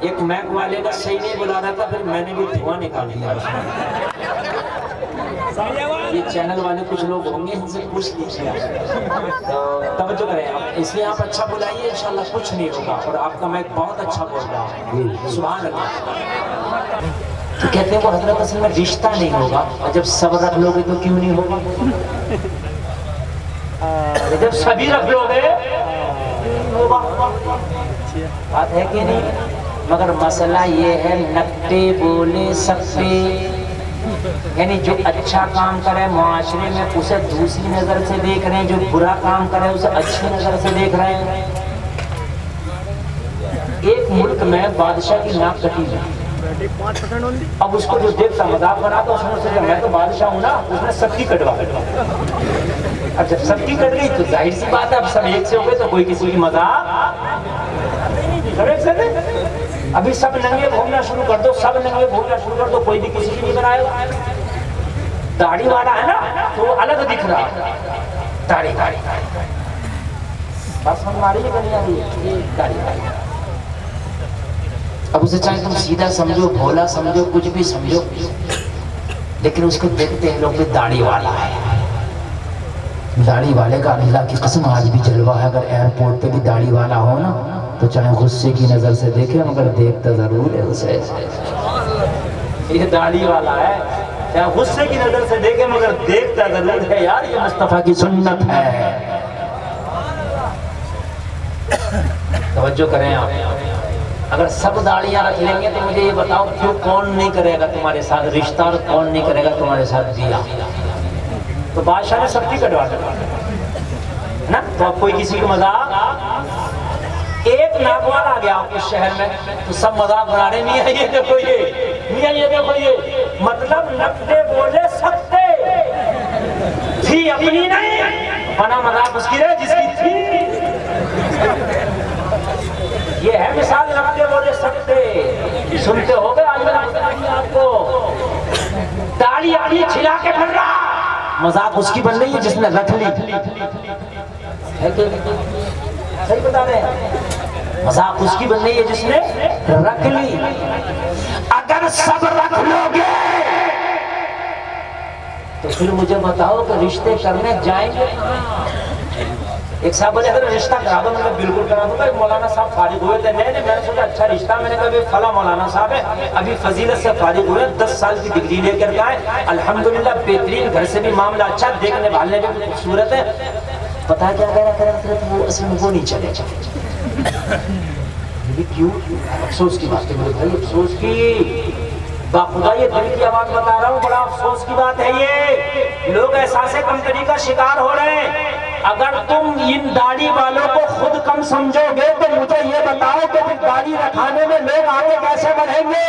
ایک میک والے کا صحیح نہیں بلا رہا تھا، پھر میں نے بھی دھواں نکال دیا۔ یہ چینل والے کچھ لوگ ہوں گے، ان سے پوچھ لیجیے، توجہ کریں آپ، اس لیے آپ اچھا بلائیے، انشاءاللہ کچھ نہیں ہوگا، اور آپ کا میک بہت اچھا بول رہا ہے، سبحان اللہ۔ تو کہتے ہیں وہ حضرت اصل میں رشتہ نہیں ہوگا، اور جب صبر رکھ لو گے تو کیوں نہیں ہوگا؟ جب سبھی رکھ لو گے ہوگا، بات ہے کہ نہیں؟ مگر مسئلہ یہ ہے نکتے بولے سکتے، یعنی جو اچھا کام کرے معاشرے میں اسے دوسری نظر سے دیکھ رہے ہیں، جو برا کام کرے اسے اچھی نظر سے دیکھ رہے ہیں۔ ایک ملک میں بادشاہ کی ناک کٹی ہے، اب اس کو جو دیکھتا مذاق بناتا اس نے اسے کہا میں تو بادشاہ ہوں نا، اس نے سب کی کٹوا۔ اب جب سب کی کٹ گئی تو ظاہر سی بات ہے اب سب ایک سے ہو گئے تو کوئی کسی کی مذاق۔ ابھی سب ننگے گھومنا شروع کر دو، سب ننگے گھومنا شروع کر دو، کوئی بھی کسی کی نہیں بنائے گا۔ داڑھی والا ہے نا تو وہ الگ دکھ رہا، داڑھی بس ہماری داڑھی۔ اب اسے چاہے تم سیدھا سمجھو، بھولا سمجھو، کچھ بھی سمجھو، لیکن اس کو دیکھتے ہیں لوگ کہ داڑھی والا ہے۔ داڑھی والے کا اللہ کی قسم آج بھی جلوہ ہے، اگر ایئرپورٹ پہ بھی داڑھی والا ہو نا تو چاہے غصے کی نظر سے دیکھے مگر دیکھتا ضرور ہے اسے۔ یہ داڑھی والا ہے، چاہے غصے کی نظر سے دیکھے مگر دیکھتا ضرور ہے، یار یہ مصطفیٰ کی سنت ہے۔ توجہ کریں آپ، اگر سب داڑیاں رکھ لیں گے تو مجھے یہ بتاؤ کیوں کون نہیں کرے گا تمہارے ساتھ رشتہ اور کون نہیں کرے گا تمہارے ساتھ دیا؟ تو بادشاہ نے سب کی کٹوا نا، تو اب کوئی کسی کو مذاق، ایک ناگوار آ گیا اس شہر میں تو سب مذاق بنا رہے، میاں یہ دیکھو یہ، میاں یہ دیکھو یہ، مطلب نقدے بولے سکتے تھی اپنی نہیں، بنا مذاق اس کی رہے جس کی تھی۔ یہ ہے مثال نقدے بولے سکتے، سنتے ہو گئے آج میں آپ کو، داڑھی اپنی چھلا کے پھر رہا، مذاق اس کی بن رہی ہے جس نے رکھ لی۔ صحیح بتا رہے ہیں، مذاق اس کی بن رہی ہے جس نے رکھ لی۔ اگر سب رکھ لو گے تو پھر مجھے بتاؤ کہ رشتے کرنے جائیں گے؟ ایک صاحب بولے اگر رشتہ کرا دو، میں بالکل کرا دوں گا۔ ایک مولانا صاحب فارغ ہوئے تھے، میں نے سوچا اچھا رشتہ، میں نے کہا فلاں مولانا صاحب ہے ابھی فضیلت سے فارغ ہوئے، 10 سال کی ڈگری لے کر گئے، الحمدللہ بہترین، گھر سے بھی معاملہ اچھا، دیکھنے بھالنے میں بھی خوبصورت ہے۔ پتا ہے کیا کہہ رہا ہے وہ اصل میں وہ نہیں چلے کیوں؟ افسوس کی بات ہے میرے بھائی، افسوس کی، باخدا یہ دل کی آواز بتا رہا ہوں، بڑا افسوس کی بات ہے یہ، لوگ احساس کمتری کا شکار ہو رہے ہیں۔ اگر تم ان داڑھی والوں کو خود کم سمجھو گے تو مجھے یہ بتاؤ کہ داڑھی رکھانے میں لوگ آگے کیسے بڑھیں گے؟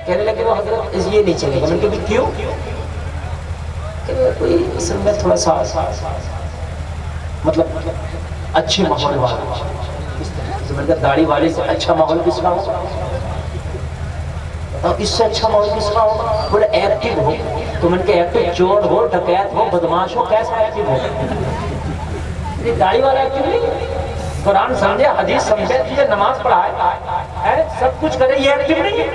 کہنے لگے وہ حضرت یہ نہیں چلے گا، میں نے کہا کیوں؟ کوئی اصل میں تھوڑا سا مطلب اچھے ماحول والا، میں نے کہا داڑھی والے سے اچھا ماحول کس کا ہوگا؟ اس سے اچھا ماحول کس کا ہوگا؟ بولے ایکٹیو ہو، تو میں نے کہا ایکٹیو چور ہو، ڈکیت ہو، بدماش ہو، کیسا ایکٹیو ہو؟ یہ داڑھی والا ایکٹیو نہیں، قرآن سمجھے، حدیث سمجھے، یہ نماز پڑھائے، سب کچھ کرے، یہ ایکٹیو نہیں ہے۔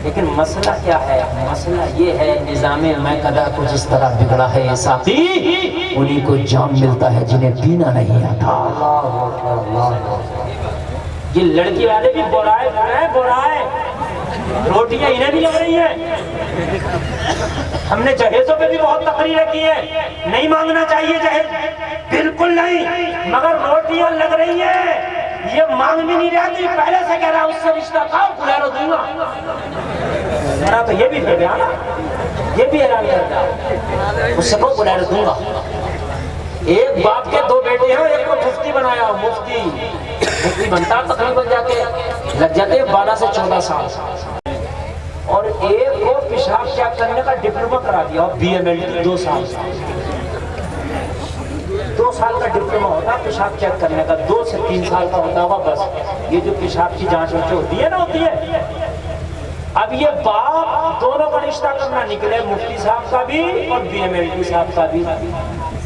لیکن مسئلہ کیا ہے؟ مسئلہ یہ ہے نظام میکدہ کو جس طرح بگڑا ہے ساقی، انہی کو جام ملتا ہے جنہیں پینا نہیں آتا۔ یہ لڑکی والے بھی بورائے روٹیاں انہیں بھی لگ رہی ہیں۔ ہم نے جہیزوں پہ بھی بہت تقریریں کی ہیں، نہیں مانگنا چاہیے جہیز، بالکل نہیں، مگر روٹیاں لگ رہی ہیں، یہ مانگ بھی نہیں رہتی، پہلے سے کہہ رہا اس سے رشتہ تھا بلیرو دوں گا، میرا تو یہ بھی پھر گیا نا، یہ بھی اعلان کرتا ہے اس سے کو بلیرو دوں گا۔ ایک باپ کے 2 بیٹے ہیں، ایک کو مفتی بنایا، مفتی بنتا تقریباً جا کے لگ جاتے 12 سے 14 سال، اور ایک کو پیشاب چیک کرنے کا ڈپلوما کرا دیا، اور بی ایم ایل ٹی 2 سال، 2 سال کا ڈپلوما ہوتا ہے پیشاب چیک کرنے کا، 2 سے 3 سال کا ہوتا ہوگا بس۔ یہ جو پیشاب کی جانچ ہوتی ہے نا، ہوتی ہے، اب یہ باپ دونوں کا رشتہ کرنا نکلے، مفتی صاحب کا بھی اور بی ایم ایل ٹی صاحب کا بھی،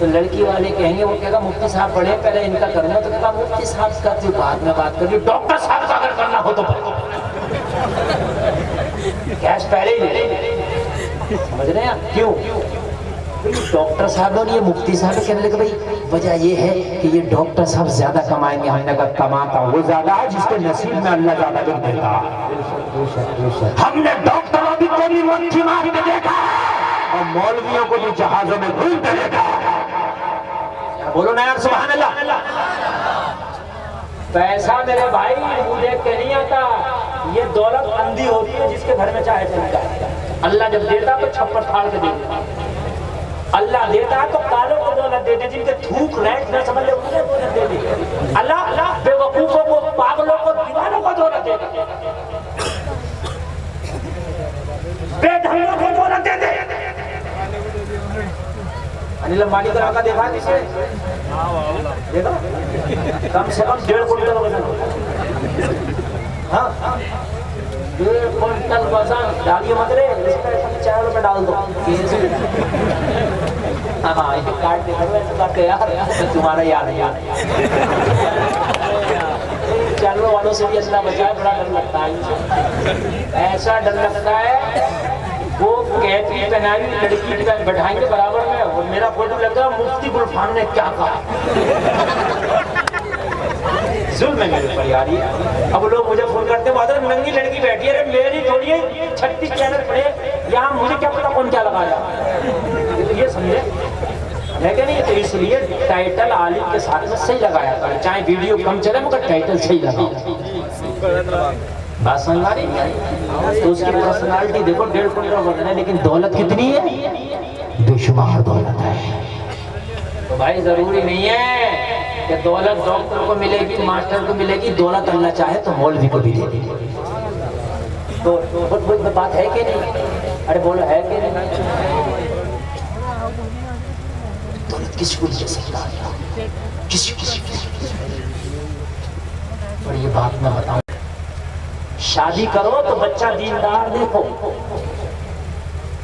تو لڑکی والے کہیں گے، وہ کہے گا مفتی صاحب پڑھے پہلے ان کا کرنا، تو کہا مفتی صاحب کا تو بعد میں بات کر لی، ڈاکٹر صاحب کا اگر کرنا ہو تو کیش پہلے ہی لے، سمجھ رہے ہیں کیوں؟ ڈاکٹر صاحب اور یہ مفتی صاحب کہنے لگے بھائی وجہ یہ ہے کہ یہ ڈاکٹر صاحب زیادہ کمائیں گے، ہم نے کہا کماتا وہ زیادہ ہے جس کے نصیب میں اللہ زیادہ کر دیتا۔ ہم نے ڈاکٹروں بھی کوئی مٹھی مار کے دیکھا اور مولویوں کو بھی جہازوں میں گھوم کے دیکھا۔ بولو نا یار سبحان اللہ۔ پیسہ میرے بھائی منہ دیکھ کے نہیں آتا، یہ دولت اندھی ہوتی ہے جس کے گھر میں چاہے چلتا ہے۔ اللہ جب دیتا تو چھپر پھاڑ کے دیتا، اللہ دیتا ہے تو کالوں کو دولت دیتے، جن کے تھوک رینٹ نہ سمجھ لے انہیں دولت دے دی۔ اللہ بے وقوفوں کو، پاگلوں کو، دیوانوں کو دولت دے دے، بے ڈھنگوں کو دولت دے دے۔ انیل امبانی کا آقا دیکھا کسے؟ دیکھا؟ کم سے کم 1.5 کنٹل وزن ہوتا، ہاں 1.5 کنٹل وزن۔ ڈالیے مت رے، اس میں 4 روپے ڈال دو۔ ہاں یہ کارڈ دے دو، ایسا کارڈ یار تمہارا یاد ہے۔ جانور والوں سے بھی اللہ بچائے، بڑا ڈر لگتا ہے، ایسا ڈر لگتا ہے وہ کیپری پہنائی لڑکی بٹھائیں گے برابر میں، اور میرا فوٹو لگا مفتی گلفان نے کیا کہا۔ ظلم ہے میرے پر یار یہ۔ اب لوگ مجھے فون کرتے ہیں حضرت ننگی لڑکی بیٹھی ہے، میری تھوڑی ہے 36 چینل پڑے یہاں، مجھے کیا پتا کون کیا لگایا۔ یہ سمجھے ہے کہ نہیں؟ تو اس لیے ٹائٹل عالم کے ساتھ میں صحیح لگایا کرے، چاہے ویڈیو کم چلے مگر ٹائٹل صحیح لگاؤ۔ بات سمجھ آ رہی ہے؟ تو اس کی پرسنالٹی دیکھو 1.5 کنٹل وزن ہے، لیکن دولت کتنی ہے؟ بے شمار دولت ہے۔ تو بھائی ضروری نہیں ہے کہ دولت ڈاکٹر کو ملے گی، ماسٹر کو ملے گی، دولت اللہ چاہے تو مولوی کو بھی دے دے۔ تو بات ہے کہ نہیں؟ ارے بولو ہے کہ نہیں؟ دولت کسی کو نہیں دے سکتا، کسی اور یہ بات میں بتاؤں، شادی کرو تو بچہ دیندار دیکھو،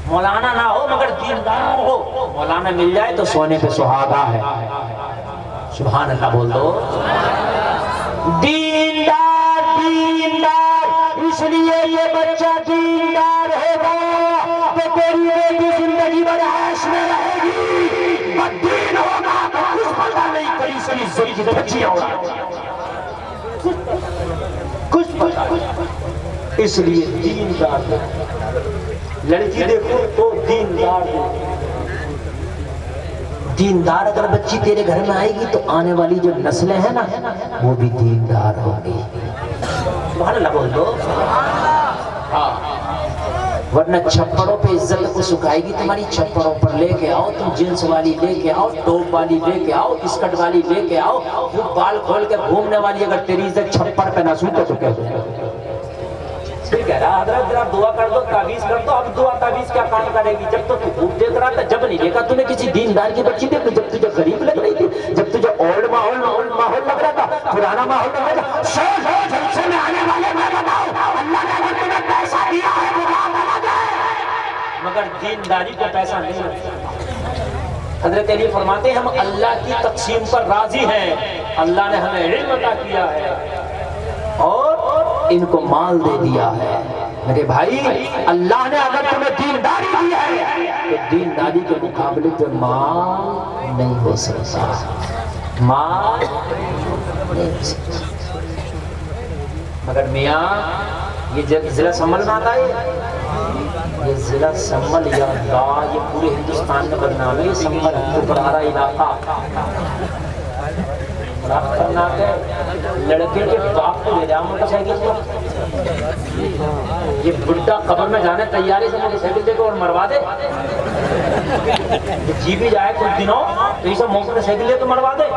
مولانا نہ ہو مگر دیندار ہو۔ مولانا مل جائے تو سونے پہ سہاگا ہے، سبحان اللہ بول دو۔ دیندار دیندار، اس لیے یہ بچہ دیندار ہوگا تو تیری بیٹی زندگی بھر عیش میں رہے گی، بدین ہوگا تو کچھ پتہ نہیں کئی سے عزت کی دھچیاں ہوگا، کچھ پتہ نہیں۔ اس لیے دیندار لڑکی دیکھو تو دیندار دیکھو۔ دیندار اگر بچی تیرے گھر میں آئے گی تو آنے والی جو نسلیں ہیں نا وہ بھی دیندار ہوں گی، سبحان اللہ بول دو۔ ورنہ چھپڑوں پہ عزت کو سکھائے گی تمہاری، چھپڑوں پر لے کے آؤ، تم جنس والی لے کے آؤ، ٹوپ والی لے کے آؤ، اسکٹ والی لے کے آؤ، وہ بال کھول کے گھومنے والی اگر تیری عزت چھپڑ پہ نہ سوٹے تو کہہ دو۔ ٹھیک ہے حضرت ذرا دعا کر دو، تعویذ کر دو۔ اب دعا تعویذ کیا کام کرے گی؟ جب تو خوب دیکھ رہا تھا، جب نہیں دیکھا تم نے کسی دیندار کی بچی دیکھ، جب تجھے غریب لگ رہی تھی، جب تجھے اولڈ ماحول لگ رہا تھا، پرانا ماحول لگ رہا تھا، سوچ جلسے میں آنے والے میں بتاؤ اللہ نے اگر تمہیں پیسہ دیا ہے وہ بات الگ ہے، مگر دینداری کو پیسہ نہیں لگتا۔ حضرت علی فرماتے ہیں ہم اللہ کی تقسیم پر راضی ہیں، اللہ نے ہمیں علم عطا کیا ہے اور ان کو مال دے دیا ہے۔ میرے بھائی اللہ نے اگر تمہیں دینداری دی ہے تو دینداری کے مقابلے پہ مال نہیں ہو سکتا، مال نہیں ہو سکتا۔ مگر میاں یہ ضلع سنبھل میں آتا ہے، یہ ضلع سنبھل یا اللہ یہ پورے ہندوستان میں بدنام ہے، یہ سنبھل پرارا علاقہ خطرناک ہے۔ لڑکے کے باپ کو لے جاؤ موٹر سائیکل پر، یہ بڈھا قبر میں جانے تیاری سے موٹر سائیکل دے کے اور مروا دے، جی بھی جائے کچھ دنوں تو یہ سب موٹر سائیکل دے تو مروا دے۔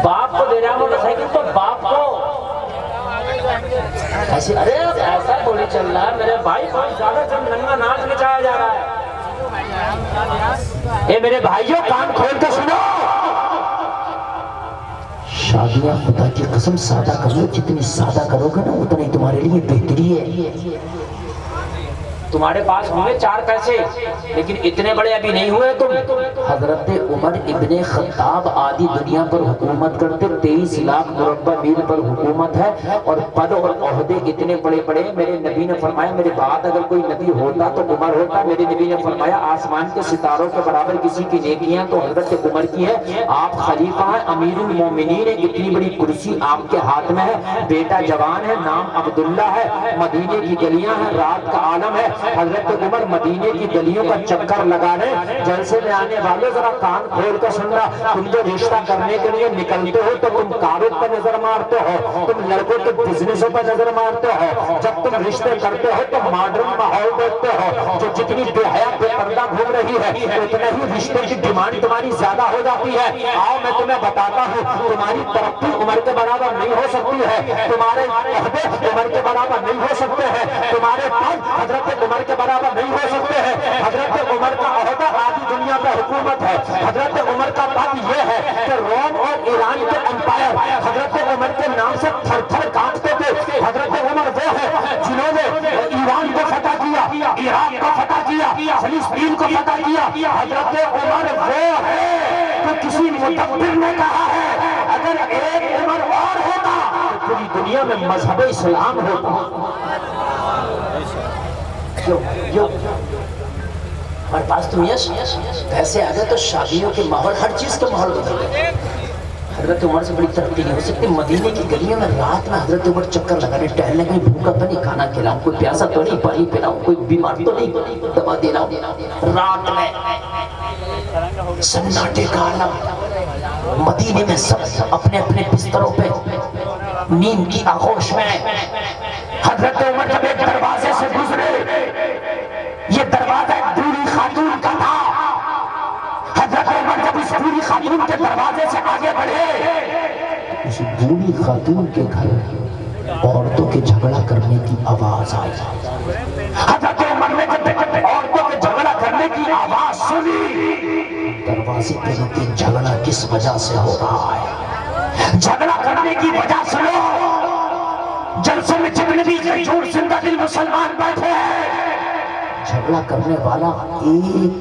باپ کو لے جاؤ موٹر سائیکل تو باپ کو ایسے، ارے ایسا تھوڑی چل رہا ہے میرے بھائی، بہت زیادہ جب ننگا ناچ نچایا جا رہا ہے۔ اے میرے بھائیوں کان کھول کے سنو، شادیاں خدا کی قسم سادہ کرو، جتنی سادہ کرو گے نا اتنی تمہارے لیے بہتری ہے۔ تمہارے پاس ہوئے 4 پیسے لیکن اتنے بڑے ابھی نہیں ہوئے تم. حضرت عمر ابن خطاب آدھی دنیا پر حکومت کرتے، 23 لاکھ مربع میل پر حکومت ہے، اور پد اور عہدے اتنے بڑے بڑے. میرے نبی نے فرمایا میرے بعد اگر کوئی نبی ہوتا تو عمر ہوتا. میرے نبی نے فرمایا آسمان کے ستاروں کے برابر کسی کی نیکیاں تو حضرت عمر کی ہے. آپ خلیفہ ہیں، امیر المومنین ہیں، اتنی بڑی کرسی آپ کے ہاتھ میں ہے. بیٹا جوان ہے، نام عبداللہ ہے، مدینے کی گلیاں ہیں، رات کا عالم ہے. حضرت عمر مدینے کی گلیوں کا چکر لگا رہے. جلسے میں آنے والے ذرا کان کھول کر سن رہا. تم جو رشتہ کرنے کے لیے نکلتے ہو تو تم کاروں پر نظر مارتے ہو، تم لڑکوں کے بزنسوں پر نظر مارتے ہو. جب تم رشتے کرتے ہو تو ماڈرن ماحول دیکھتے ہو. جو جتنی بے حیا بے پردہ گھوم رہی ہے اتنا ہی رشتے کی ڈیمانڈ تمہاری زیادہ ہو جاتی ہے. آؤ میں تمہیں بتاتا ہوں، تمہاری ترقی عمر کے برابر نہیں ہو سکتی ہے، تمہارے عہدے عمر کے برابر نہیں ہو سکتے ہیں، تمہارے پد حضرت عمر کے برابر نہیں ہو سکتے ہیں. حضرت عمر کا عہدہ آدھی دنیا پہ حکومت ہے. حضرت عمر کا پد یہ ہے کہ روم اور ایران کے امپائر حضرت عمر کے نام سے تھر تھر کانپتے تھے. حضرت عمر وہ ہے جنہوں نے ایران کو فتح کیا، عراق کو فتح کیا، فلسطین کو فتح کیا. حضرت عمر وہ ہے کہ کسی مدبر نے کہا ہے اگر ایک عمر اور ہوتا تو پوری دنیا میں مذہب اسلام ہوتا. ہمارے پاس تو پیسے آ گئے تو شادیوں کے ماحول، ہر چیز کے ماحول بدل گئے. حضرت عمر سے بڑی ترقی نہیں ہو سکتی. مدینے کی گلیوں میں رات میں حضرت عمر چکر لگا رہے، ٹہلنے کا بھوکا تو نہیں، کھانا کھلاؤں، کوئی پیاسا تو نہیں، پانی پلاؤں، کوئی بیمار تو نہیں، دوا دینا. رات میں سناٹے کا عالم، مدینے میں سب اپنے اپنے بستروں پہ نیند کی آغوش میں. حضرت عمر جب ایک دروازے سے گزرے، یہ دروازہ ایک بوڑھی خاتون کا تھا. حضرت عمر جب اس بوڑھی خاتون کے دروازے سے آگے بڑھے، اس بوڑھی خاتون کے گھر عورتوں کے جھگڑا کرنے کی آواز آئی. حضرت عمر نے جب عورتوں کے جھگڑا کرنے کی آواز سنی، دروازے پہ رکے جھگڑا کس وجہ سے ہو رہا ہے، جھگڑا کرنے کی وجہ سنو. جلسے میں جتنے بھی جھوٹ زندہ دل مسلمان بیٹھے ہیں، جھگڑا کرنے والا ایک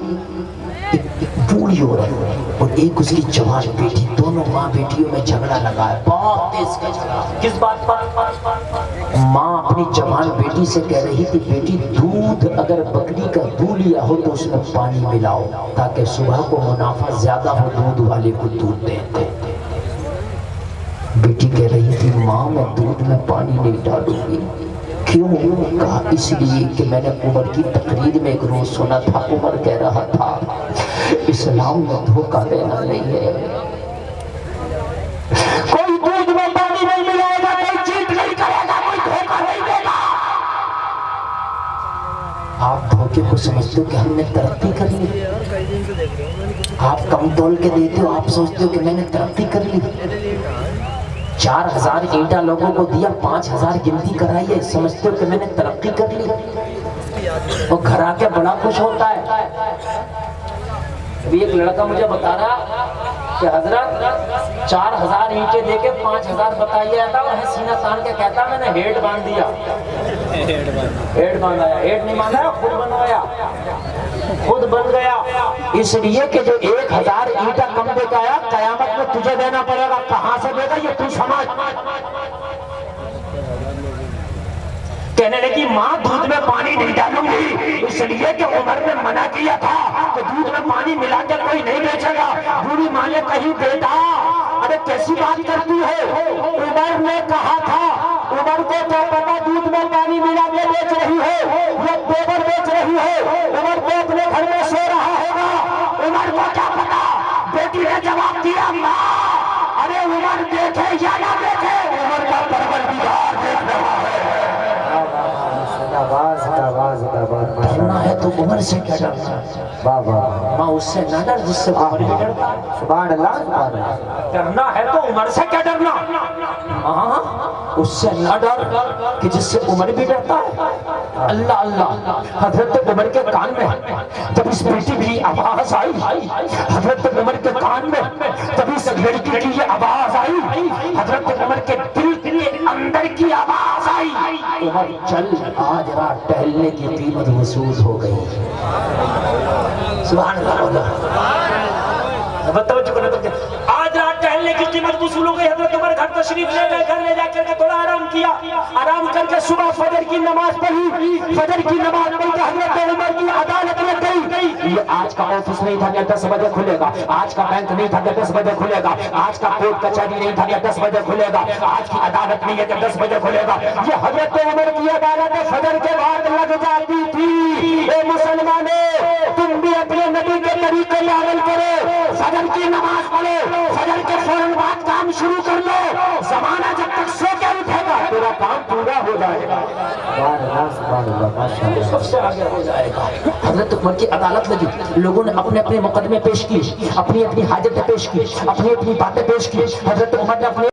بوڑھی عورت اور ایک اس کی جوان بیٹی، دونوں ماں بیٹیوں میں جھگڑا لگا ہے، بہت تیز کا جھگڑا. کس بات پر؟ ماں اپنی جوان بیٹی سے کہہ رہی تھی بیٹی دودھ اگر بکری کا دودھ لیا ہو تو اس میں پانی ملاؤ تاکہ صبح کو منافع زیادہ ہو، دودھ والے کو دودھ دیں. بیٹی کہہ رہی تھی ماں میں دودھ میں پانی نہیں ڈالوں گی. کیوں؟ کہا اس لیے کہ میں نے عمر کی تقریر میں ایک روز سنا تھا، عمر کہہ رہا تھا اسلام میں دھوکہ دینا نہیں ہے. کوئی دودھ میں پانی نہیں ملائے گا، کوئی چیٹ نہیں کرے گا، کوئی دھوکہ نہیں دے گا. آپ دھوکے کو سمجھتے ہو کہ ہم نے ترقی کر لی، آپ کم تول کے دیتے ہو، آپ سوچتے ہو کہ میں نے ترقی کر لی. 4000 اینٹا لوگوں کو دیا، 5000 گنتی کرائی ہے، سمجھتے ہو کہ میں نے ترقی کر لی. وہ گھر آ کے بڑا خوش ہوتا ہے. ابھی ایک لڑکا مجھے بتا رہا کہ حضرت 4000 اینٹیں دے کے 5000 بتائیے آتا اور سینہ تان کے کہتا میں نے ہیڈ باندھ دیا. ہیڈ باندھایا، ہیڈ نہیں باندھایا، خود بنوایا، خود بن گیا. اس لیے کہ جو 1000 اینٹا کم دے کے آیا قیامت میں تجھے دینا پڑے گا. کہاں سے دے گا یہ تو سمجھ. کہنے لگی ماں دودھ میں پانی نہیں ڈالوں گی، اس لیے کہ عمر نے منع کیا تھا کہ دودھ میں پانی ملا کے کوئی نہیں بیچے گا. بوڑھی ماں نے کہی بیٹا ارے کیسی بات کرتی ہے، عمر نے کہا تھا. عمر کو کیا پتا دودھ میں پانی ملا کے بیچ رہی ہے یا گوبر بیچ رہی ہے. عمر کو اپنے گھر میں سو رہا ہوگا، عمر کو کیا پتا. بیٹی نے جواب دیا ماں ارے عمر دیکھے یا نہ دیکھے، عمر کا پروردگار دیکھ رہا ہے. ڈرنا ہے تو عمر سے کیا ڈرنا، ماں اس سے نہ ڈر جس سے عمر بھی ڈرتا ہے. سبحان اللہ. ڈرنا ہے تو عمر سے کیا ڈرنا، ماں اس سے نہ ڈر کہ جس سے عمر بھی ڈرتا ہے. اللہ اللہ. حضرت عمر کے کان میں جب اس بیٹی کی آواز آئی، حضرت عمر کے کان میں جب اس لڑکی کی یہ آواز آئی، حضرت عمر کے دل کے اندر کی آواز آئی. عمر چل آج رات ٹہلنے کی قیمت وصول ہو گئی. سبحان اللہ. آج رات ٹہلنے کی قیمت وصول ہو گئی. حضرت عمر گھر تشریف لے گئے, گھر لے جا کر کے تھوڑا آرام کیا, آرام کر کے صبح فجر کی نماز پڑھی. فجر کی نماز پڑھ کے حضرت عمر کی عدالت میں گئی. یہ آج کا آفس نہیں تھا کہ 10 بجے کھلے گا, آج کا بینک نہیں تھا کہ 10 بجے کھلے گا, آج کا کورٹ کچہری نہیں تھا کہ 10 بجے کھلے گا, آج کی عدالت نہیں ہے کہ 10 بجے کھلے گا. یہ حضرت عمر کی عدالت فجر کے بعد لگ جاتی تھی. اے مسلمانوں, تم بھی اپنے نبی کے طریقے میں عمل کرو. فجر کی نماز پڑھو, فجر کے فوراً بعد کام شروع کر لو. زمانہ جب تک سو کے اٹھے گا تیرا کام پورا ہو جائے گا. سب سے آگے ہو جائے گا. حضرت عمر کی عدالت لگی, لوگوں نے اپنے اپنے مقدمے پیش کیے, اپنی اپنی حاجتیں پیش کی, اپنی اپنی باتیں پیش کی. حضرت عمر نے اپنے